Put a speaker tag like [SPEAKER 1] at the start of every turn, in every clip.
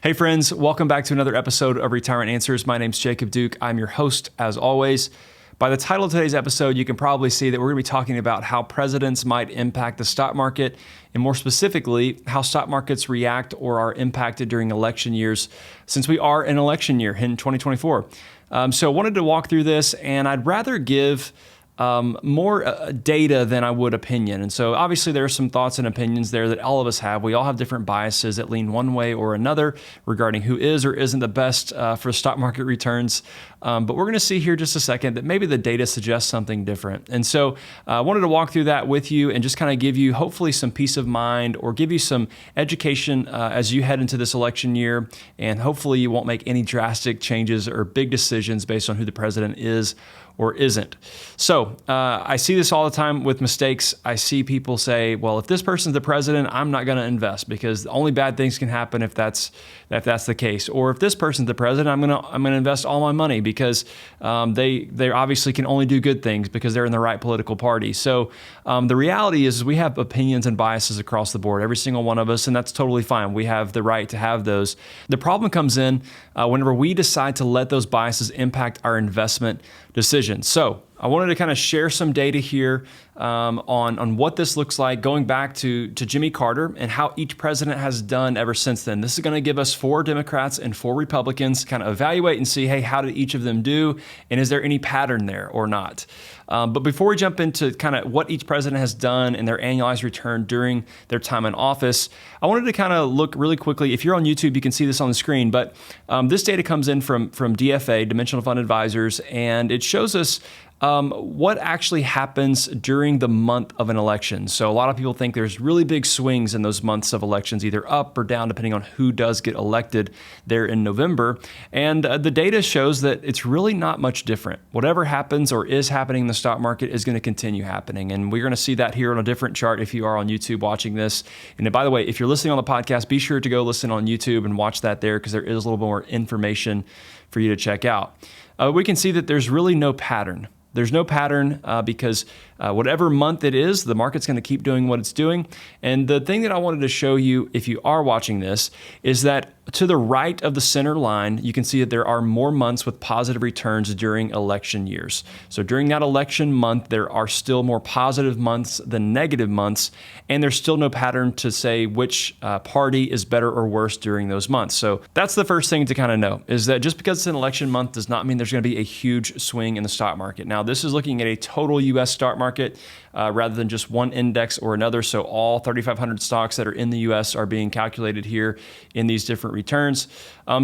[SPEAKER 1] Hey friends, welcome back to another episode of Retirement Answers. My name's Jacob Duke. I'm your host as always. By the title of today's episode, you can probably see that we're going to be talking about how presidents might impact the stock market, and more specifically, how stock markets react or are impacted during election years, since we are in election year in 2024. So I wanted to walk through this, and I'd rather give more data than I would opinion. And so obviously there are some thoughts and opinions there that all of us have. We all have different biases that lean one way or another regarding who is or isn't the best for stock market returns. But we're going to see here just a second that maybe the data suggests something different. And so I wanted to walk through that with you and just kind of give you hopefully some peace of mind or give you some education as you head into this election year. And hopefully you won't make any drastic changes or big decisions based on who the president is or isn't. So I see this all the time with mistakes. I see people say, well, if this person's the president, I'm not going to invest because only bad things can happen if that's the case. Or if this person's the president, I'm going to invest all my money because they obviously can only do good things because they're in the right political party. So the reality is we have opinions and biases across the board, every single one of us, and that's totally fine. We have the right to have those. The problem comes in whenever we decide to let those biases impact our investment decisions. So I wanted to kind of share some data here on what this looks like going back to Jimmy Carter and how each president has done ever since then. This is going to give us 4 Democrats and 4 Republicans kind of evaluate and see, hey, how did each of them do? And is there any pattern there or not? But before we jump into kind of what each president has done and their annualized return during their time in office, I wanted to kind of look really quickly. If you're on YouTube, you can see this on the screen, but this data comes in from DFA, Dimensional Fund Advisors, and it shows us what actually happens during the month of an election. So a lot of people think there's really big swings in those months of elections, either up or down, depending on who does get elected there in November. And the data shows that it's really not much different. Whatever happens or is happening in the stock market is going to continue happening. And we're going to see that here on a different chart if you are on YouTube watching this. And by the way, if you're listening on the podcast, be sure to go listen on YouTube and watch that there because there is a little more information for you to check out. We can see that there's really no pattern. There's no pattern because whatever month it is, the market's going to keep doing what it's doing. And the thing that I wanted to show you, if you are watching this, is that to the right of the center line, you can see that there are more months with positive returns during election years. So during that election month, there are still more positive months than negative months, and there's still no pattern to say which party is better or worse during those months. So that's the first thing to kind of know, is that just because it's an election month does not mean there's going to be a huge swing in the stock market. Now, this is looking at a total U.S. stock market rather than just one index or another. So all 3,500 stocks that are in the U.S. are being calculated here in these different returns.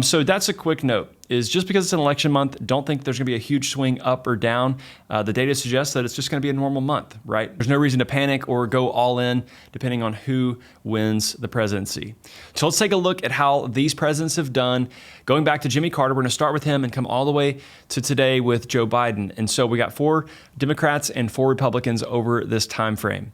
[SPEAKER 1] So that's a quick note, is just because it's an election month, don't think there's going to be a huge swing up or down. The data suggests that it's just going to be a normal month, right? There's no reason to panic or go all in depending on who wins the presidency. So let's take a look at how these presidents have done. Going back to Jimmy Carter, we're going to start with him and come all the way to today with Joe Biden. And so we got 4 Democrats and 4 Republicans over this time frame.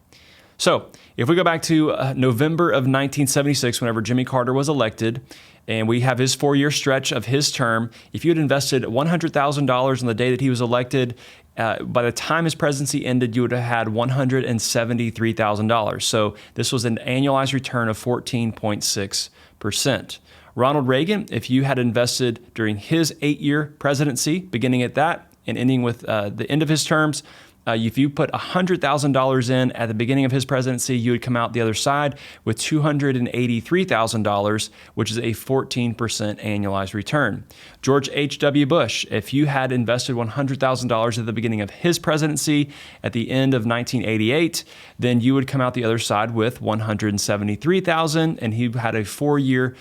[SPEAKER 1] So if we go back to November of 1976, whenever Jimmy Carter was elected, and we have his 4-year stretch of his term, if you had invested $100,000 on the day that he was elected, by the time his presidency ended, you would have had $173,000. So this was an annualized return of 14.6%. Ronald Reagan, if you had invested during his 8-year presidency, beginning at that and ending with the end of his terms, if you put $100,000 in at the beginning of his presidency, you would come out the other side with $283,000, which is a 14% annualized return. George H.W. Bush, if you had invested $100,000 at the beginning of his presidency at the end of 1988, then you would come out the other side with $173,000, and he had a 4-year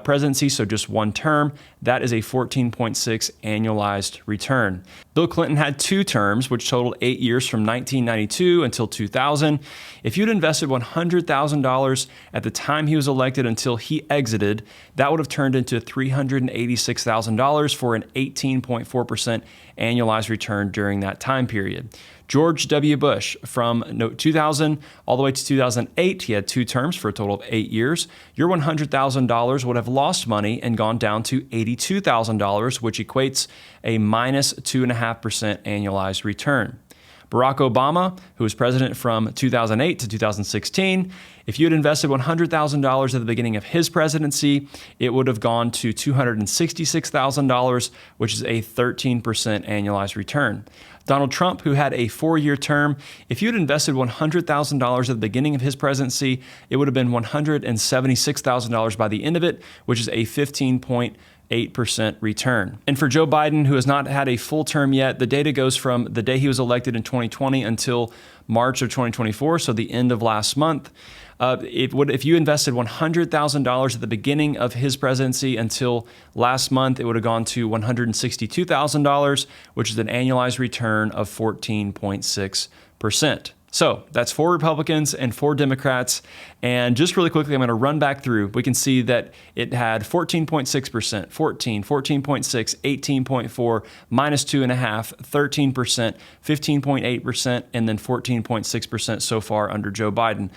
[SPEAKER 1] presidency, so just one term. That is a 14.6 annualized return. Bill Clinton had 2 terms, which totaled 8 years from 1992 until 2000. If you'd invested $100,000 at the time he was elected until he exited, that would have turned into $386,000 for an 18.4% annualized return during that time period. George W. Bush, from 2000 all the way to 2008, he had 2 terms for a total of 8 years. Your $100,000 would have lost money and gone down to $82,000, which equates a minus 2.5% annualized return. Barack Obama, who was president from 2008 to 2016, if you had invested $100,000 at the beginning of his presidency, it would have gone to $266,000, which is a 13% annualized return. Donald Trump, who had a 4-year term, if you had invested $100,000 at the beginning of his presidency, it would have been $176,000 by the end of it, which is a 15.8% return. And for Joe Biden, who has not had a full term yet, the data goes from the day he was elected in 2020 until March of 2024, so the end of last month. If you invested $100,000 at the beginning of his presidency until last month, it would have gone to $162,000, which is an annualized return of 14.6%. So that's 4 Republicans and 4 Democrats. And just really quickly, I'm going to run back through. We can see that it had 14.6%, 14, 14.6, 18.4, minus 2.5, 13%, 15.8%, and then 14.6% so far under Joe Biden.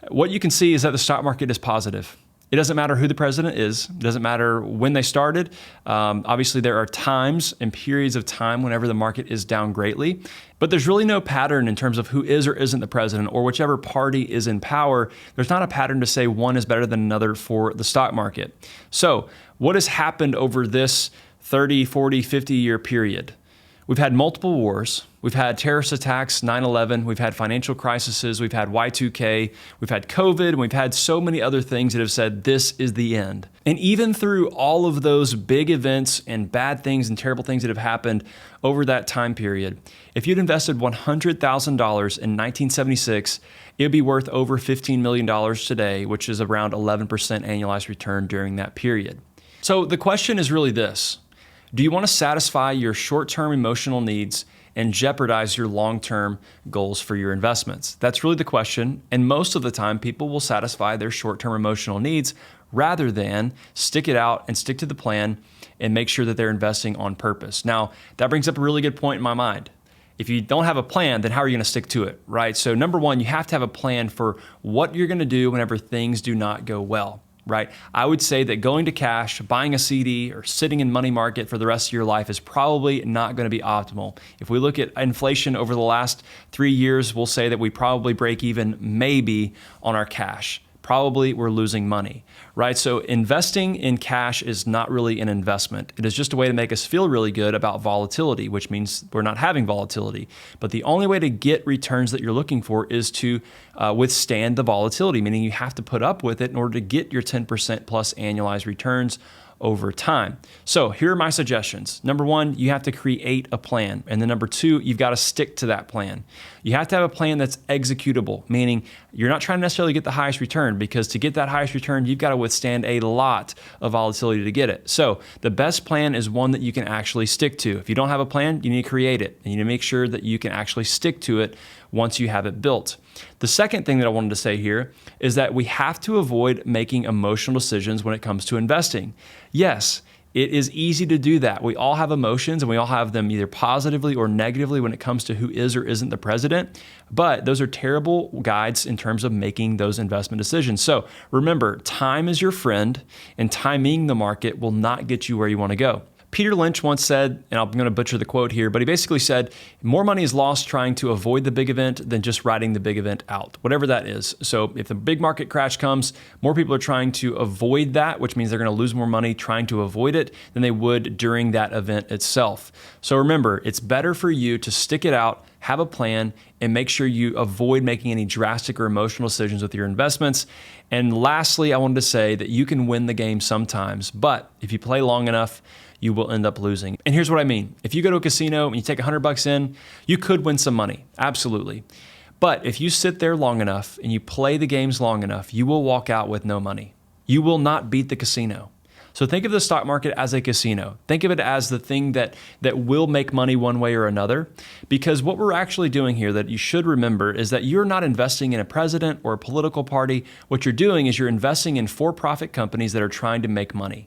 [SPEAKER 1] What you can see is that the stock market is positive. It doesn't matter who the president is. It doesn't matter when they started. Obviously, there are times and periods of time whenever the market is down greatly. But there's really no pattern in terms of who is or isn't the president or whichever party is in power. There's not a pattern to say one is better than another for the stock market. So what has happened over this 30, 40, 50-year period? We've had multiple wars. We've had terrorist attacks, 9/11. We've had financial crises. We've had Y2K. We've had COVID. And we've had so many other things that have said this is the end. And even through all of those big events and bad things and terrible things that have happened over that time period, if you'd invested $100,000 in 1976, it would be worth over $15 million today, which is around 11% annualized return during that period. So the question is really this. Do you want to satisfy your short-term emotional needs and jeopardize your long-term goals for your investments? That's really the question. And most of the time, people will satisfy their short-term emotional needs rather than stick it out and stick to the plan and make sure that they're investing on purpose. Now, that brings up a really good point in my mind. If you don't have a plan, then how are you going to stick to it, right? So number one, you have to have a plan for what you're going to do whenever things do not go well. Right? I would say that going to cash, buying a CD, or sitting in money market for the rest of your life is probably not going to be optimal. If we look at inflation over the last 3 years, we'll say that we probably break even maybe on our cash. Probably we're losing money, right? So investing in cash is not really an investment. It is just a way to make us feel really good about volatility, which means we're not having volatility. But the only way to get returns that you're looking for is to withstand the volatility, meaning you have to put up with it in order to get your 10% plus annualized returns over time. So here are my suggestions. Number one, you have to create a plan. And then number two, you've got to stick to that plan. You have to have a plan that's executable, meaning you're not trying to necessarily get the highest return, because to get that highest return, you've got to withstand a lot of volatility to get it. So the best plan is one that you can actually stick to. If you don't have a plan, you need to create it. And you need to make sure that you can actually stick to it once you have it built. The second thing that I wanted to say here is that we have to avoid making emotional decisions when it comes to investing. Yes, it is easy to do that. We all have emotions, and we all have them either positively or negatively when it comes to who is or isn't the president. But those are terrible guides in terms of making those investment decisions. So remember, time is your friend, and timing the market will not get you where you want to go. Peter Lynch once said, and I'm going to butcher the quote here, but he basically said, more money is lost trying to avoid the big event than just riding the big event out, whatever that is. So if the big market crash comes, more people are trying to avoid that, which means they're going to lose more money trying to avoid it than they would during that event itself. So remember, it's better for you to stick it out, have a plan, and make sure you avoid making any drastic or emotional decisions with your investments. And lastly, I wanted to say that you can win the game sometimes, but if you play long enough, you will end up losing. And here's what I mean. If you go to a casino and you take $100 in, you could win some money, absolutely. But if you sit there long enough and you play the games long enough, you will walk out with no money. You will not beat the casino. So think of the stock market as a casino. Think of it as the thing that will make money one way or another. Because what we're actually doing here that you should remember is that you're not investing in a president or a political party. What you're doing is you're investing in for-profit companies that are trying to make money.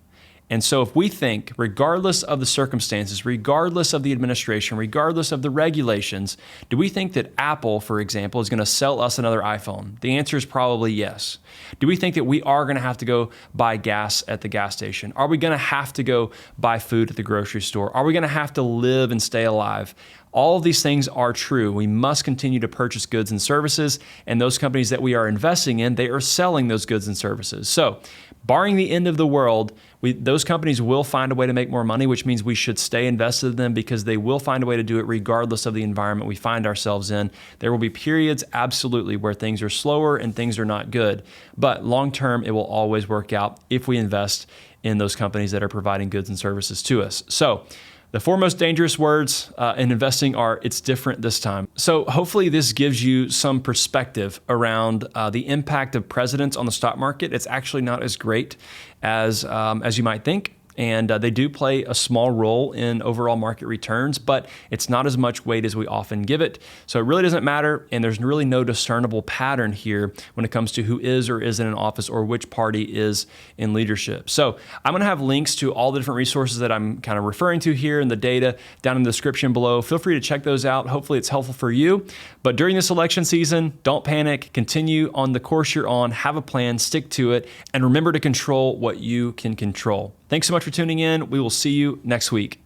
[SPEAKER 1] And so if we think, regardless of the circumstances, regardless of the administration, regardless of the regulations, do we think that Apple, for example, is going to sell us another iPhone? The answer is probably yes. Do we think that we are going to have to go buy gas at the gas station? Are we going to have to go buy food at the grocery store? Are we going to have to live and stay alive? All of these things are true. We must continue to purchase goods and services, and those companies that we are investing in, they are selling those goods and services. So, barring the end of the world, those companies will find a way to make more money, which means we should stay invested in them because they will find a way to do it regardless of the environment we find ourselves in. There will be periods, absolutely, where things are slower and things are not good. But long term, it will always work out if we invest in those companies that are providing goods and services to us. So, the four most dangerous words in investing are, it's different this time. So hopefully this gives you some perspective around the impact of presidents on the stock market. It's actually not as great as you might think. And they do play a small role in overall market returns, but it's not as much weight as we often give it. So it really doesn't matter, and there's really no discernible pattern here when it comes to who is or isn't in office or which party is in leadership. So I'm going to have links to all the different resources that I'm kind of referring to here in the data down in the description below. Feel free to check those out. Hopefully it's helpful for you. But during this election season, don't panic. Continue on the course you're on. Have a plan, stick to it, and remember to control what you can control. Thanks so much for tuning in. We will see you next week.